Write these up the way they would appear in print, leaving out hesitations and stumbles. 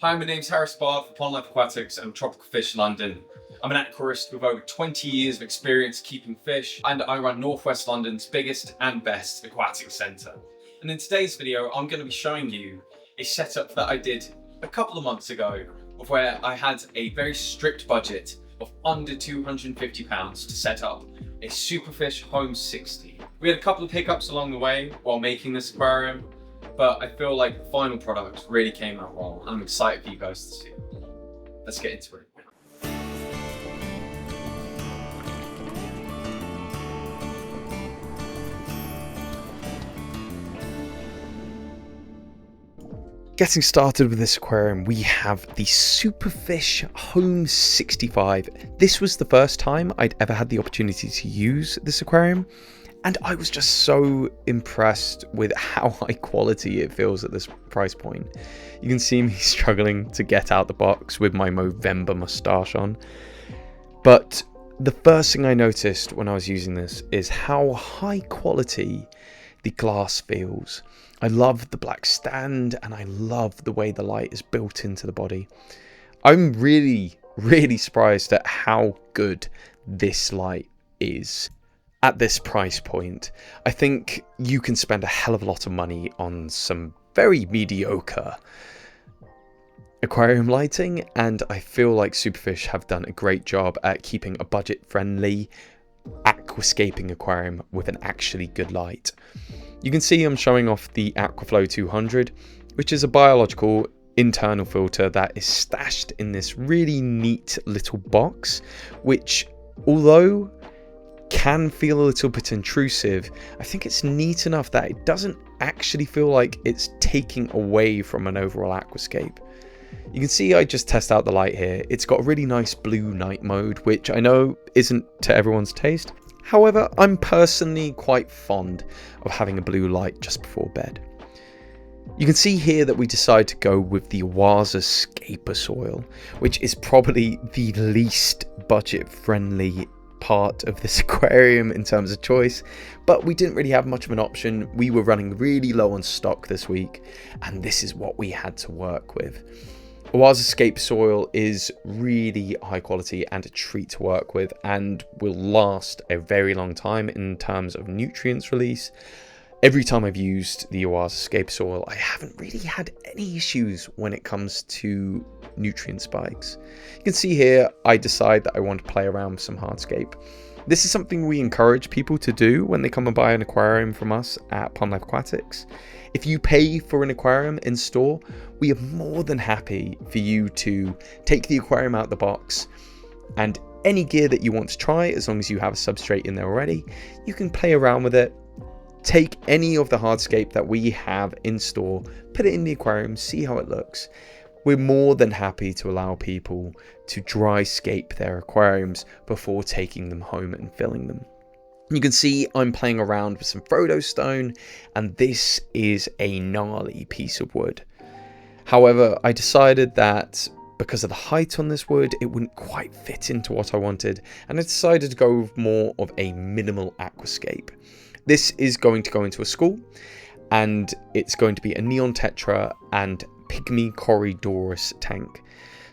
Hi, my name's Harris Bard for Pond Life Aquatics and Tropical Fish London. I'm an aquarist with over 20 years of experience keeping fish, and I run Northwest London's biggest and best aquatic centre. And in today's video, I'm going to be showing you a setup that I did a couple of months ago, of where I had a very strict budget of under £250 to set up a Superfish Home 60. We had a couple of hiccups along the way while making this aquarium, but I feel like the final product really came out well, and I'm excited for you guys to see. Let's get into it. Getting started with this aquarium, we have the Superfish Home 65. This was the first time I'd ever had the opportunity to use this aquarium, and I was just so impressed with how high quality it feels at this price point. You can see me struggling to get out the box with my Movember moustache on. But the first thing I noticed when I was using this is how high quality the glass feels. I love the black stand, and I love the way the light is built into the body. I'm really surprised at how good this light is at this price point. I think you can spend a hell of a lot of money on some very mediocre aquarium lighting, and I feel like Superfish have done a great job at keeping a budget-friendly aquascaping aquarium with an actually good light. You can see I'm showing off the Aquaflow 200, which is a biological internal filter that is stashed in this really neat little box, which, although can feel a little bit intrusive, I think it's neat enough that it doesn't actually feel like it's taking away from an overall aquascape. You can see I just test out the light here. It's got a really nice blue night mode, which I know isn't to everyone's taste. However, I'm personally quite fond of having a blue light just before bed. You can see here that we decide to go with the Oase Scaper Soil, which is probably the least budget-friendly part of this aquarium in terms of choice, but we didn't really have much of an option. We were running really low on stock this week, and this is what we had to work with. Oase Scaper Soil is really high quality and a treat to work with, and will last a very long time in terms of nutrients release. Every time I've used the Oase Scaper Soil, I haven't really had any issues when it comes to nutrient spikes. You can see here I decide that I want to play around with some hardscape. This is something we encourage people to do when they come and buy an aquarium from us at Pond Life Aquatics. If you pay for an aquarium in store, we are more than happy for you to take the aquarium out of the box, and any gear that you want to try, as long as you have a substrate in there already, you can play around with it. Take any of the hardscape that we have in store, put it in the aquarium, see how it looks. We're more than happy to allow people to dry scape their aquariums before taking them home and filling them. You can see I'm playing around with some Frodo Stone, and this is a gnarly piece of wood. However, I decided that because of the height on this wood, it wouldn't quite fit into what I wanted, and I decided to go with more of a minimal aquascape. This is going to go into a school, and it's going to be a neon tetra and pygmy corydoras tank.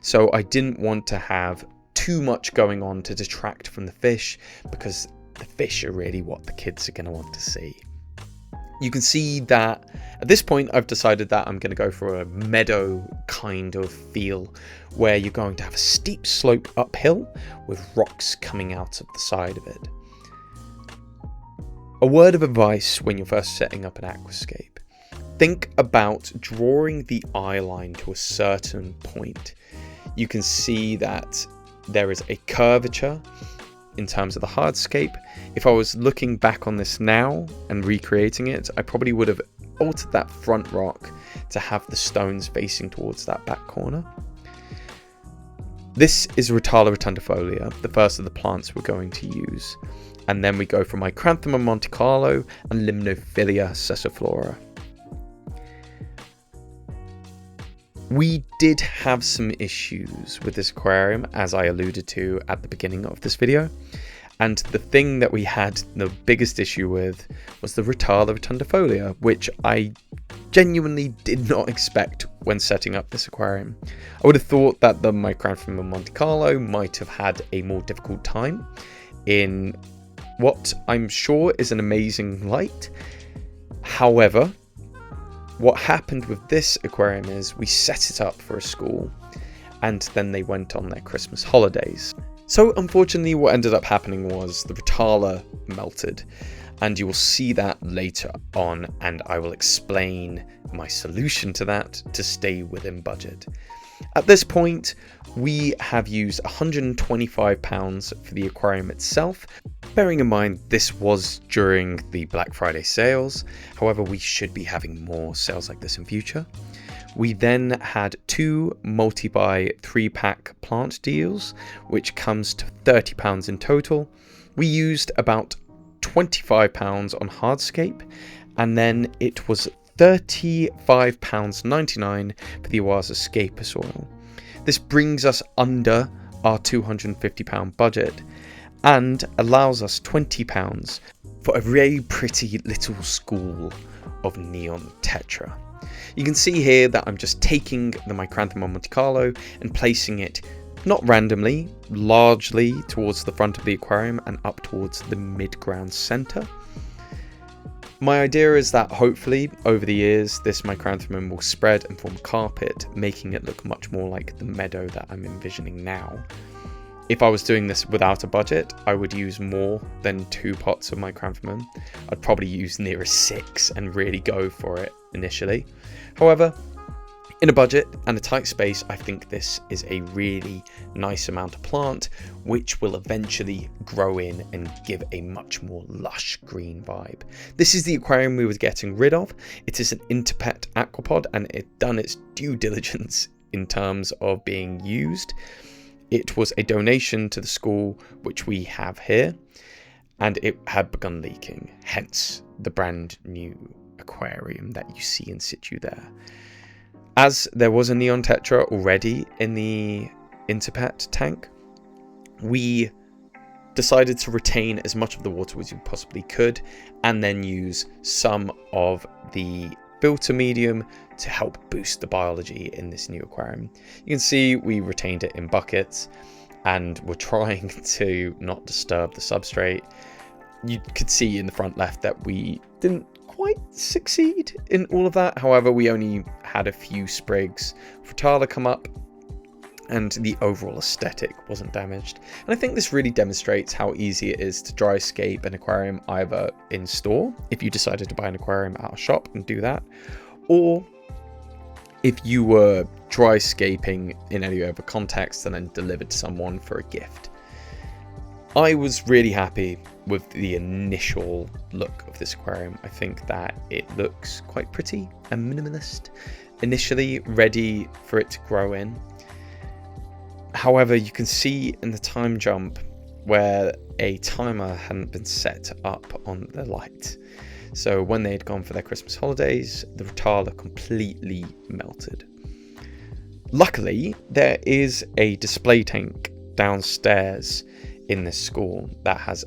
So I didn't want to have too much going on to detract from the fish, because the fish are really what the kids are going to want to see. You can see that at this point I've decided that I'm going to go for a meadow kind of feel, where you're going to have a steep slope uphill with rocks coming out of the side of it. A word of advice when you're first setting up an aquascape: think about drawing the eye line to a certain point. You can see that there is a curvature in terms of the hardscape. If I was looking back on this now and recreating it, I probably would have altered that front rock to have the stones facing towards that back corner. This is Rotala Rotundifolia, the first of the plants we're going to use. And then we go for Micranthemum Monte Carlo and Limnophilia Sessiliflora. We did have some issues with this aquarium, as I alluded to at the beginning of this video. And the thing that we had the biggest issue with was the Rotala Rotundifolia, which I genuinely did not expect when setting up this aquarium. I would have thought that the Micranthemum Monte Carlo might have had a more difficult time in what I'm sure is an amazing light. However, what happened with this aquarium is we set it up for a school and then they went on their Christmas holidays. So unfortunately what ended up happening was the Rotala melted, and you will see that later on, and I will explain my solution to that to stay within budget. At this point, we have used £125 for the aquarium itself. Bearing in mind this was during the Black Friday sales, however we should be having more sales like this in future. We then had 2 multi-buy 3-pack plant deals, which comes to £30 in total. We used about £25 on hardscape, and then it was £35.99 for the Oase Scaper Soil. This brings us under our £250 budget and allows us £20 for a very pretty little school of neon tetra. You can see here that I'm just taking the Micranthemum Monte Carlo and placing it not randomly, largely towards the front of the aquarium and up towards the mid-ground center. My idea is that hopefully over the years this Micranthemum will spread and form a carpet, making it look much more like the meadow that I'm envisioning now. If I was doing this without a budget, I would use more than 2 pots of Micranthemum. I'd probably use nearer 6 and really go for it initially. However, in a budget and a tight space, I think this is a really nice amount of plant, which will eventually grow in and give a much more lush green vibe. This is the aquarium we were getting rid of. It is an Interpet aquapod and it done its due diligence in terms of being used. It was a donation to the school, which we have here, and it had begun leaking, hence the brand new aquarium that you see in situ there. As there was a neon tetra already in the Interpet tank, we decided to retain as much of the water as we possibly could and then use some of the filter medium to help boost the biology in this new aquarium. You can see we retained it in buckets and we're trying to not disturb the substrate. You could see in the front left that we didn't quite succeed in all of that. However, we only had a few sprigs of Rotala come up and the overall aesthetic wasn't damaged. And I think this really demonstrates how easy it is to dry scape an aquarium either in store, if you decided to buy an aquarium at a shop and do that, or if you were dry scaping in any other context and then delivered to someone for a gift. I was really happy with the initial look of this aquarium. I think that it looks quite pretty and minimalist, initially ready for it to grow in. However, you can see in the time jump where a timer hadn't been set up on the light. So when they had gone for their Christmas holidays, the Rotala completely melted. Luckily, there is a display tank downstairs in this school that has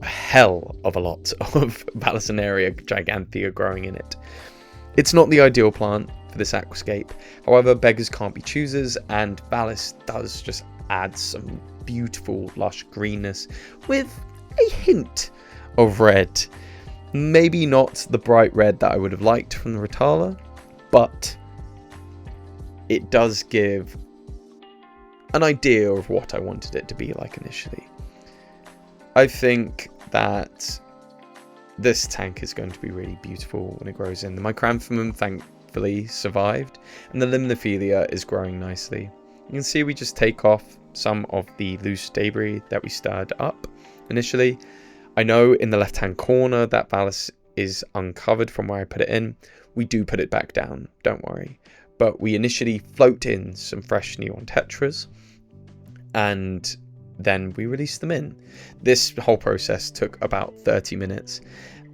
a hell of a lot of Vallisneria Gigantea growing in it. It's not the ideal plant for this aquascape, however beggars can't be choosers, and Vallis does just add some beautiful lush greenness with a hint of red. Maybe not the bright red that I would have liked from the Rotala, but it does give an idea of what I wanted it to be like initially. I think that this tank is going to be really beautiful when it grows in. The Micranthemum thankfully survived, and the Limnophilia is growing nicely. You can see we just take off some of the loose debris that we stirred up initially. I know in the left hand corner that Vallis is uncovered from where I put it in. We do put it back down, don't worry. But we initially float in some fresh neon tetras and then we release them in. This whole process took about 30 minutes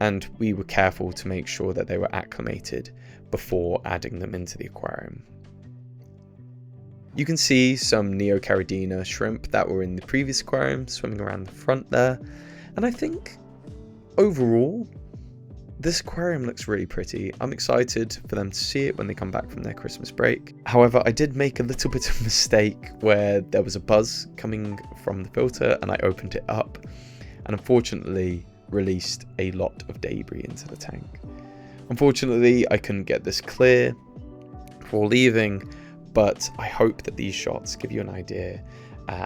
and we were careful to make sure that they were acclimated before adding them into the aquarium. You can see some Neocaridina shrimp that were in the previous aquarium swimming around the front there, and I think overall this aquarium looks really pretty. I'm excited for them to see it when they come back from their Christmas break. However, I did make a little bit of a mistake where there was a buzz coming from the filter and I opened it up and unfortunately released a lot of debris into the tank. Unfortunately, I couldn't get this clear before leaving, but I hope that these shots give you an idea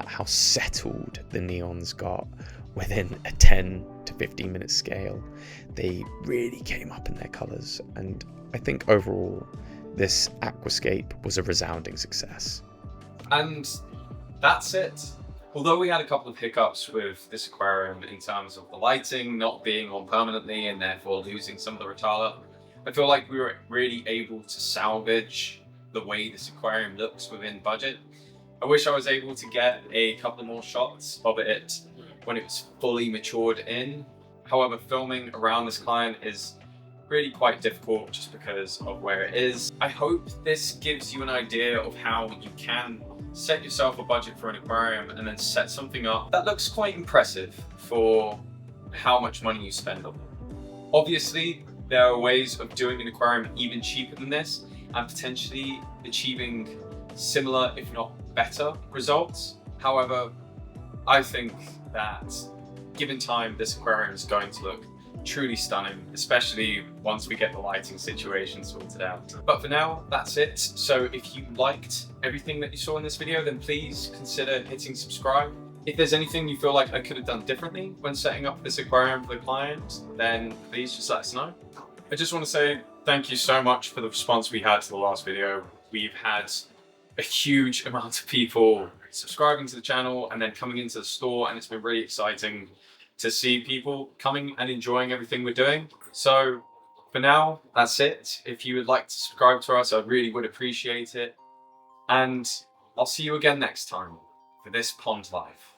how settled the neons got within a 10 to 15 minute scale. They really came up in their colours, and I think overall this aquascape was a resounding success. And that's it. Although we had a couple of hiccups with this aquarium in terms of the lighting not being on permanently and therefore losing some of the Rotala, I feel like we were really able to salvage the way this aquarium looks within budget. I wish I was able to get a couple more shots of it when it was fully matured in. However, filming around this client is really quite difficult just because of where it is. I hope this gives you an idea of how you can set yourself a budget for an aquarium and then set something up that looks quite impressive for how much money you spend on it. Obviously, there are ways of doing an aquarium even cheaper than this and potentially achieving similar, if not better, results. However, I think that given time, this aquarium is going to look truly stunning, especially once we get the lighting situation sorted out. But for now, that's it. So if you liked everything that you saw in this video, then please consider hitting subscribe. If there's anything you feel like I could have done differently when setting up this aquarium for the client, then please just let us know. I just want to say thank you so much for the response we had to the last video. We've had a huge amount of people subscribing to the channel and then coming into the store, and it's been really exciting to see people coming and enjoying everything we're doing. So for now, that's it. If you would like to subscribe to us, I really would appreciate it. And I'll see you again next time for this Pond Life.